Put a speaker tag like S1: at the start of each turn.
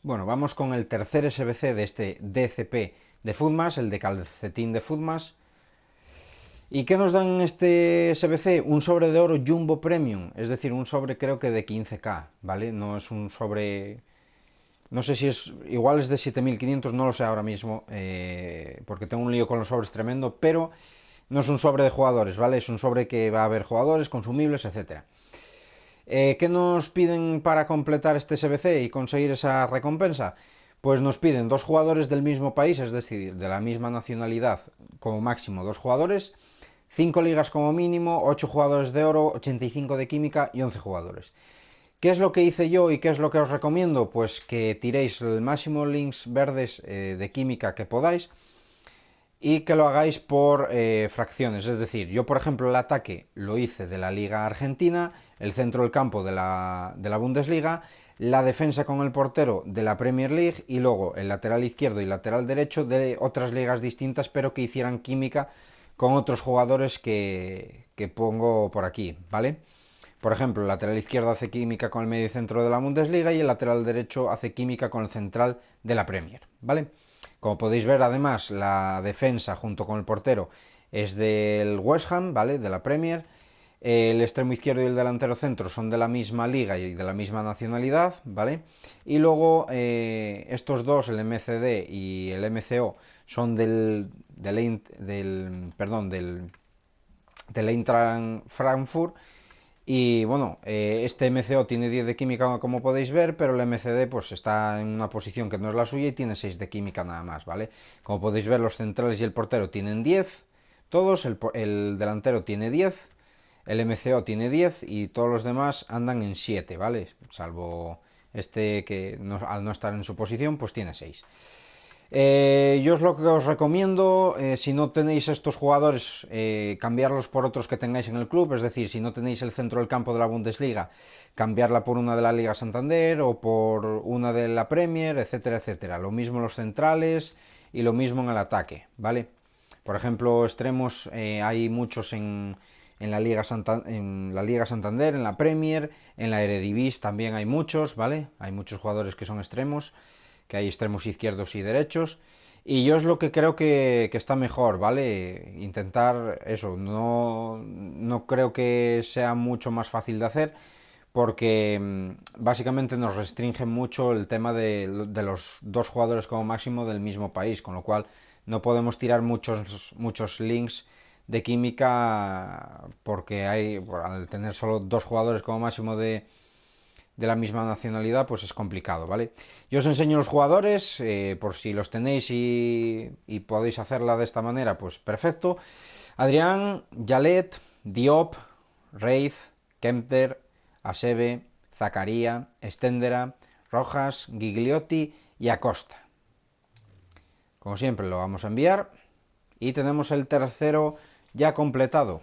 S1: Bueno, vamos con el tercer SBC de este DCP de Footmas, el de calcetín de Footmas. ¿Y qué nos dan este SBC? Un sobre de oro Jumbo Premium, es decir, un sobre creo que de 15K, ¿vale? No es un sobre... No sé si es... Igual es de 7500, no lo sé ahora mismo, porque tengo un lío con los sobres tremendo, pero no es un sobre de jugadores, ¿vale? Es un sobre que va a haber jugadores, consumibles, etcétera. ¿Qué nos piden para completar este SBC y conseguir esa recompensa? Pues nos piden dos jugadores del mismo país, es decir, de la misma nacionalidad, como máximo dos jugadores, 5 ligas como mínimo, 8 jugadores de oro, 85 de química y 11 jugadores. ¿Qué es lo que hice yo y qué es lo que os recomiendo? Pues que tiréis el máximo links verdes de química que podáis y que lo hagáis por fracciones. Es decir, yo por ejemplo el ataque lo hice de la Liga Argentina, el centro del campo de la Bundesliga, la defensa con el portero de la Premier League y luego el lateral izquierdo y lateral derecho de otras ligas distintas, pero que hicieran química con otros jugadores que pongo por aquí, ¿vale? Por ejemplo, el lateral izquierdo hace química con el medio centro de la Bundesliga y el lateral derecho hace química con el central de la Premier, ¿vale? Como podéis ver, además, la defensa junto con el portero es del West Ham, ¿vale? De la Premier. El extremo izquierdo y el delantero centro son de la misma liga y de la misma nacionalidad, ¿vale? Y luego estos dos, el MCD y el MCO, son del Eintracht Frankfurt. Y bueno, este MCO tiene 10 de química como podéis ver, pero el MCD pues está en una posición que no es la suya y tiene 6 de química nada más, ¿vale? Como podéis ver, los centrales y el portero tienen 10, todos, el delantero tiene 10, el MCO tiene 10 y todos los demás andan en 7, ¿vale? Salvo este que al no estar en su posición pues tiene 6. Yo es lo que os recomiendo, si no tenéis estos jugadores, cambiarlos por otros que tengáis en el club, es decir, si no tenéis el centro del campo de la Bundesliga, cambiarla por una de la Liga Santander o por una de la Premier, etcétera, etcétera. Lo mismo en los centrales y lo mismo en el ataque, ¿vale? Por ejemplo, extremos hay muchos en la Liga Santander, en la Premier, en la Eredivisie también hay muchos, ¿vale? Hay muchos jugadores que son extremos, que hay extremos izquierdos y derechos. Y yo es lo que creo que está mejor, ¿vale? Intentar eso, no creo que sea mucho más fácil de hacer porque básicamente nos restringe mucho el tema de los dos jugadores como máximo del mismo país, con lo cual no podemos tirar muchos links de química porque al tener solo dos jugadores como máximo de la misma nacionalidad, pues es complicado, ¿vale? Yo os enseño los jugadores, por si los tenéis y podéis hacerla de esta manera, pues perfecto. Adrián, Yalet, Diop, Reith, Kempter, Asebe, Zacaría, Estendera, Rojas, Gigliotti y Acosta. Como siempre lo vamos a enviar y tenemos el tercero ya completado.